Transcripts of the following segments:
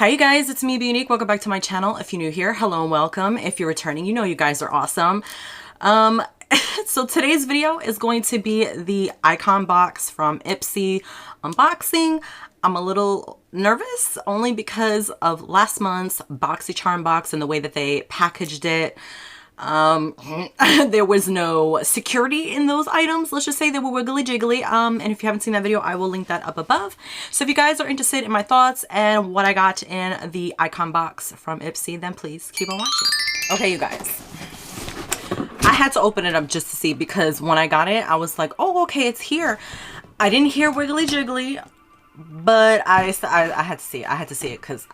Hi you guys, it's me, Be Unique. Welcome back to my channel. If you're new here, hello and welcome. If you're returning, you know you guys are awesome. So today's video is going to be the icon box from Ipsy unboxing. I'm a little nervous only because of last month's BoxyCharm box and the way that they packaged it. There was no security in those items. Let's just say they were wiggly jiggly. And if you haven't seen that video, I will link that up above. So if you guys are interested in my thoughts and what I got in the icon box from Ipsy, then please keep on watching. Okay, you guys, I had to open it up just to see, because when I got it, I was like, oh, okay, it's here. I didn't hear wiggly jiggly, but I had to see it. I had to see it because,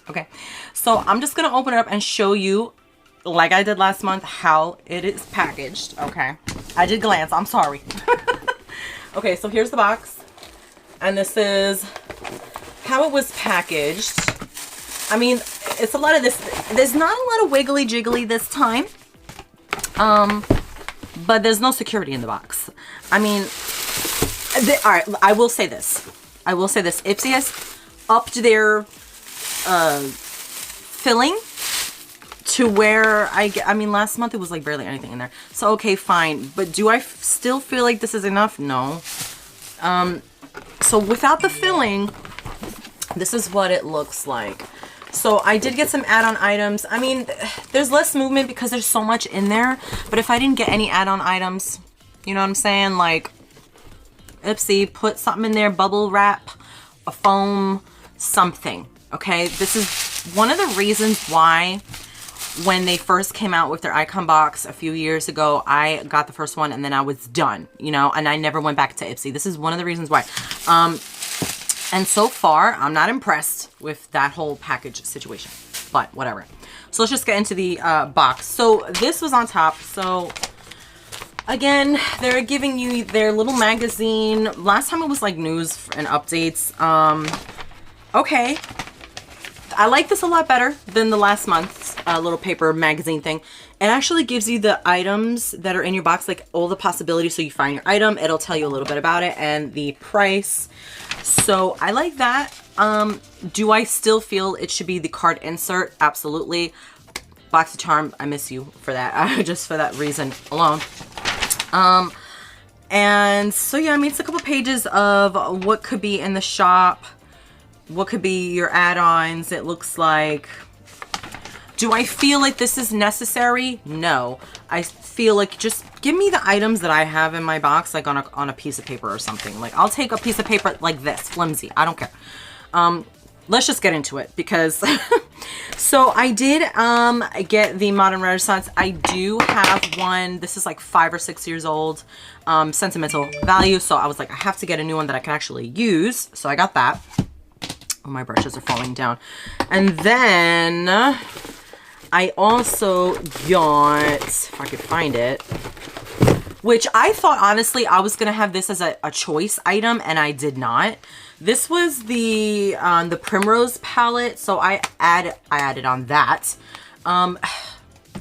okay. So I'm just going to open it up and show you, like I did last month, how it is packaged. Okay, I did glance, I'm sorry. Okay, so here's the box, and this is how it was packaged. I mean, it's a lot of this. There's not a lot of wiggly jiggly this time, but there's no security in the box. I mean, all right, I will say this. Ipsy has upped their filling to where I mean, last month it was like barely anything in there. So, okay, fine. But do I still feel like this is enough? No. So without the filling, this is what it looks like. So I did get some add-on items. I mean, there's less movement because there's so much in there. But if I didn't get any add-on items, you know what I'm saying? Like, Ipsy, put something in there, bubble wrap, a foam, something. Okay, this is one of the reasons why when they first came out with their icon box a few years ago, I got the first one and then I was done, you know, and I never went back to Ipsy. This is one of the reasons why. And so far, I'm not impressed with that whole package situation, but whatever. So let's just get into the box. So this was on top. So again, they're giving you their little magazine. Last time it was like news and updates. Okay. I like this a lot better than the last month's little paper magazine thing. It actually gives you the items that are in your box, like all the possibilities. So you find your item, it'll tell you a little bit about it and the price. So I like that. Do I still feel it should be the card insert? Absolutely. BoxyCharm, I miss you for that. Just for that reason alone. And so yeah, I mean, it's a couple pages of what could be in the shop. What could be your add-ons? It looks like. Do I feel like this is necessary? No. I feel like just give me the items that I have in my box, like on a piece of paper or something. Like, I'll take a piece of paper like this, flimsy. I don't care. Let's just get into it because so I did get the Modern Renaissance. I do have one. This is like 5 or 6 years old. Sentimental value. So I was like, I have to get a new one that I can actually use. So I got that. Oh, my brushes are falling down. And then I also got, if I could find it, which I thought, honestly, I was going to have this as a choice item, and I did not. This was the Primrose palette, so I added on that.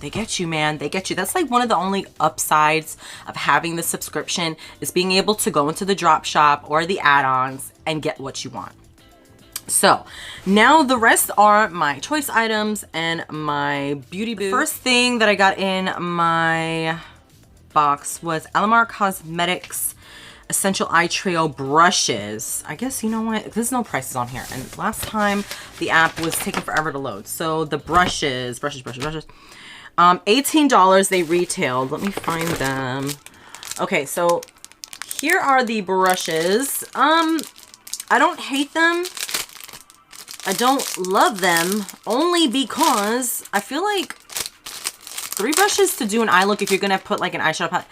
They get you, man. They get you. That's like one of the only upsides of having the subscription, is being able to go into the drop shop or the add-ons and get what you want. So now the rest are my choice items and my beauty boo. First thing that I got in my box was Alamar Cosmetics Essential Eye Trio brushes. I guess, you know what, there's no prices on here, and last time the app was taking forever to load. So the brushes, $18 they retailed. Let me find them. Okay, so here are the brushes. I don't hate them. I don't love them, only because I feel like 3 brushes to do an eye look, if you're gonna put like an eyeshadow palette,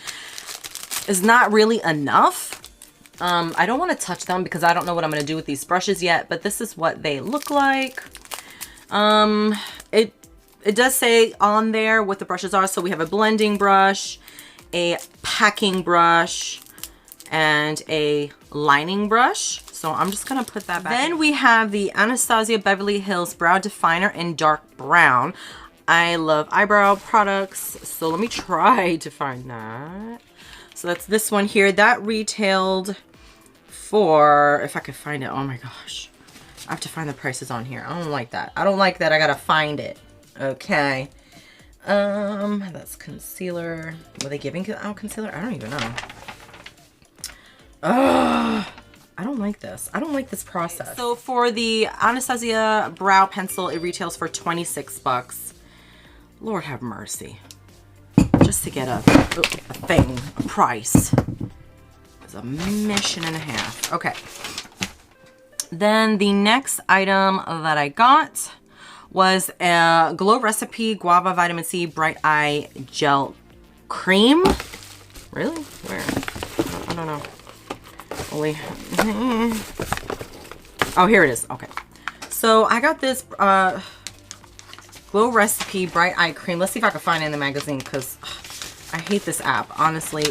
is not really enough. I don't want to touch them because I don't know what I'm gonna do with these brushes yet, but this is what they look like. It does say on there what the brushes are. So we have a blending brush, a packing brush, and a lining brush. So I'm just gonna put that back. Then we have the Anastasia Beverly Hills Brow Definer in dark brown. I love eyebrow products, so let me try to find that. So that's this one here. That retailed for, if I could find it, oh my gosh, I have to find the prices on here. I don't like that. I don't like that. I gotta find it. Okay. That's concealer. Were they giving out concealer? I don't even know. Ugh. I don't like this. I don't like this process. So for the Anastasia brow pencil, it retails for 26 bucks. Lord have mercy. Just to get a thing, a price. It's a mission and a half. Okay. Then the next item that I got was a Glow Recipe Guava Vitamin C Bright Eye Gel Cream. Really? Where? I don't know. Oh, here it is. Okay. So I got this Glow Recipe Bright Eye Cream. Let's see if I can find it in the magazine because I hate this app. Honestly,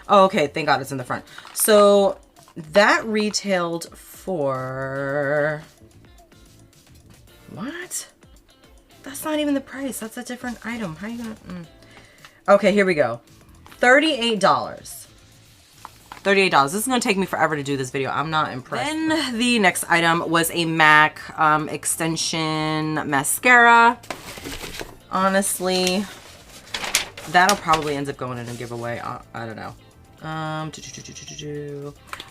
oh, okay. Thank God it's in the front. So that retailed for... What? That's not even the price. That's a different item. How you gonna... Okay, here we go. $38. $38. This is going to take me forever to do this video. I'm not impressed. Then the next item was a MAC extension mascara. Honestly, that'll probably end up going in a giveaway. I don't know.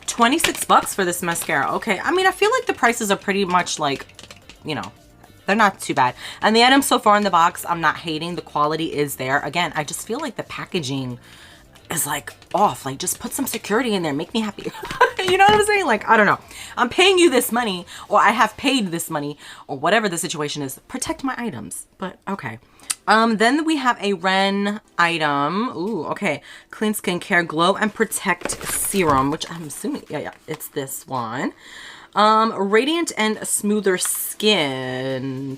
26 bucks for this mascara. Okay. I mean, I feel like the prices are pretty much like, you know, they're not too bad. And the items so far in the box, I'm not hating. The quality is there. Again, I just feel like the packaging is like off. Like, just put some security in there. Make me happy. You know what I'm saying? Like, I don't know. I'm paying you this money, or I have paid this money, or whatever the situation is. Protect my items. But okay. Then we have a Ren item. Ooh, okay. Clean Skincare Glow and Protect Serum, which I'm assuming, yeah, it's this one. Radiant and Smoother Skin.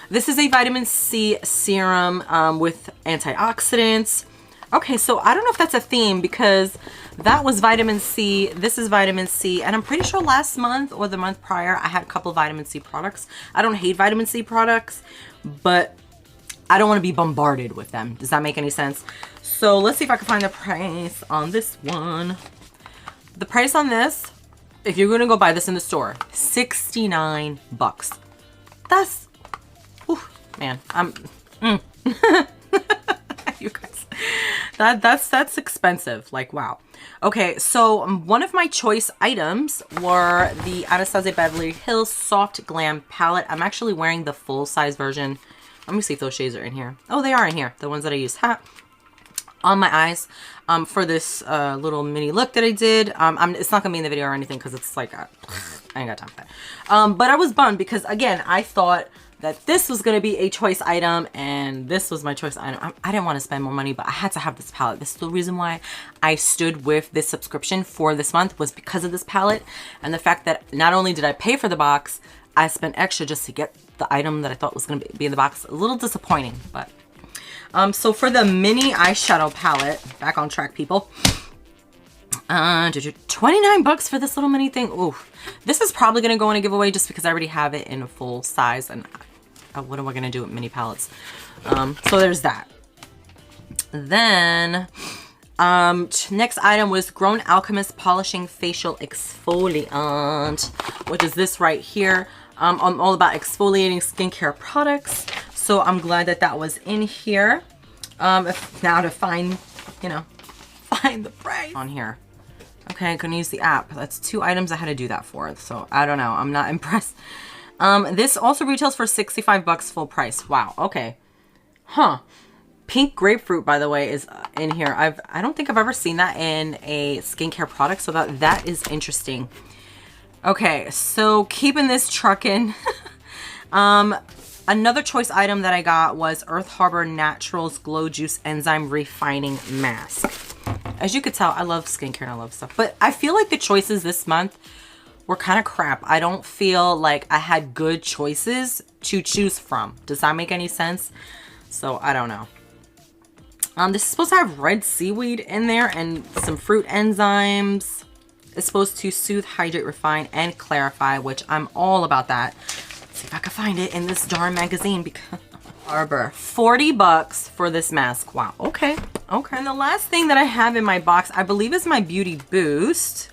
This is a vitamin C serum with antioxidants. Okay, so I don't know if that's a theme because that was vitamin C. This is vitamin C. And I'm pretty sure last month or the month prior, I had a couple of vitamin C products. I don't hate vitamin C products, but I don't want to be bombarded with them. Does that make any sense? So let's see if I can find the price on this one. The price on this, if you're going to go buy this in the store, 69 bucks. That's, whew, man, you guys, that's expensive. Like, wow. Okay, so one of my choice items were the Anastasia Beverly Hills Soft Glam Palette. I'm actually wearing the full size version. Let me see if those shades are in here. Oh, they are in here. The ones that I used on my eyes for this little mini look that I did. It's not gonna be in the video or anything because it's like I ain't got time for that. But I was bummed because again, I thought that this was gonna be a choice item and this was my choice item. I didn't want to spend more money, but I had to have this palette. This is the reason why I stood with this subscription for this month, was because of this palette and the fact that not only did I pay for the box, I spent extra just to get the item that I thought was gonna be in the box. A little disappointing, but so for the mini eyeshadow palette, back on track, people. 29 bucks for this little mini thing. Ooh, this is probably gonna go in a giveaway just because I already have it in a full size, and what am I gonna do with mini palettes? So there's that. Then next item was Grown Alchemist Polishing Facial Exfoliant, which is this right here. I'm all about exfoliating skincare products, so I'm glad that that was in here. Now to find, you know, find the price on here. Okay, I'm gonna use the app. That's 2 items I had to do that for, so I don't know. I'm not impressed. This also retails for 65 bucks full price. Wow, okay. Huh. Pink grapefruit, by the way, is in here. I don't think I've ever seen that in a skincare product, so that is interesting. Okay, so keeping this trucking. Another choice item that I got was Earth Harbor Naturals Glow Juice Enzyme Refining Mask. As you could tell, I love skincare and I love stuff, but I feel like the choices this month were kind of crap. I don't feel like I had good choices to choose from. Does that make any sense? So I don't know. This is supposed to have red seaweed in there and some fruit enzymes. It's supposed to soothe, hydrate, refine, and clarify, which I'm all about that. Let's see if I can find it in this darn magazine because Arbor. 40 bucks for this mask. Wow. Okay. Okay. And the last thing that I have in my box, I believe, is my Beauty Boost,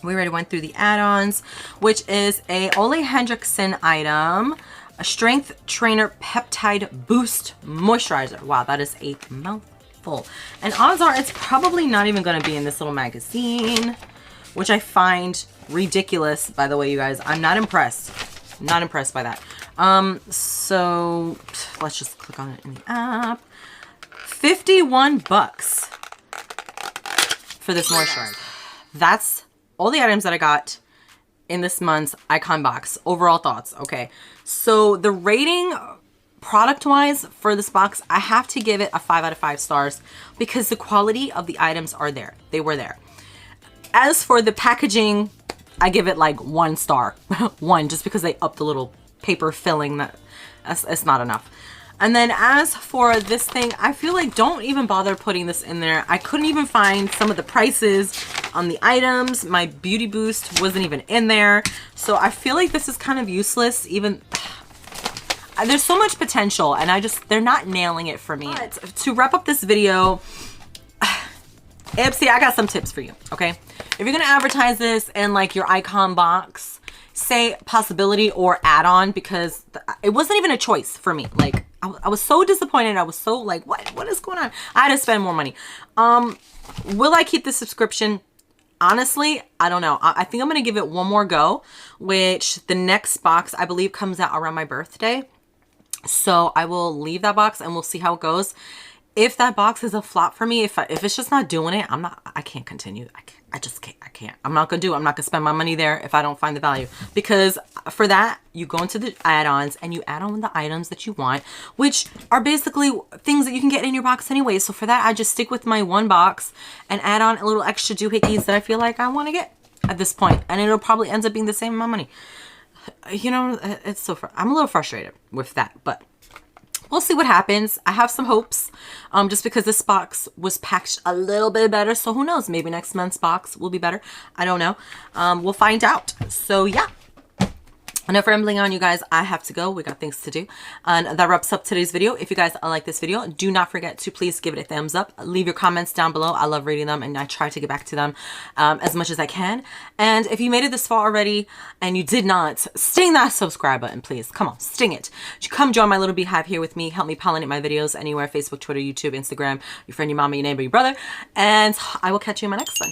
We already went through the add-ons, which is a Ole Hendrickson item, a Strength Trainer Peptide Boost Moisturizer. Wow, that is a mouthful. And odds are it's probably not even going to be in this little magazine, which I find ridiculous, by the way, you guys. I'm not impressed. Not impressed by that. So let's just click on it in the app. 51 bucks for this moisturizer. That's all the items that I got in this month's Icon box. Overall thoughts. Okay. So the rating product wise for this box, I have to give it a 5 out of 5 stars because the quality of the items are there. They were there. As for the packaging, I give it like 1 star. 1, just because they upped the little paper filling. That's not enough. And then as for this thing, I feel like don't even bother putting this in there. I couldn't even find some of the prices on the items. My Beauty Boost wasn't even in there. So I feel like this is kind of useless. Even there's so much potential and they're not nailing it for me. But to wrap up this video, Ipsy, I got some tips for you, okay? If you're gonna advertise this in like your Icon box, say possibility or add-on, because it wasn't even a choice for me. Like I was so disappointed. I was so like, what is going on? I had to spend more money. Will I keep the subscription? Honestly, I don't know. I think I'm gonna give it one more go, which the next box I believe comes out around my birthday. So I will leave that box and we'll see how it goes. If that box is a flop for me, if it's just not doing it, I can't continue. I just can't. I'm not going to do it. I'm not going to spend my money there if I don't find the value. Because for that, you go into the add-ons and you add on the items that you want, which are basically things that you can get in your box anyway. So for that, I just stick with my one box and add on a little extra doohickeys that I feel like I want to get at this point. And it'll probably end up being the same amount of money. You know, it's so I'm a little frustrated with that, but we'll see what happens. I have some hopes just because this box was packaged a little bit better. So who knows? Maybe next month's box will be better. I don't know. We'll find out. So yeah. Enough rambling on, you guys. I have to go. We got things to do. And that wraps up today's video. If you guys like this video, do not forget to please give it a thumbs up. Leave your comments down below. I love reading them and I try to get back to them as much as I can. And if you made it this far already and you did not, sting that subscribe button, please. Come on, sting it. Come join my little beehive here with me. Help me pollinate my videos anywhere. Facebook, Twitter, YouTube, Instagram, your friend, your mama, your neighbor, your brother. And I will catch you in my next one.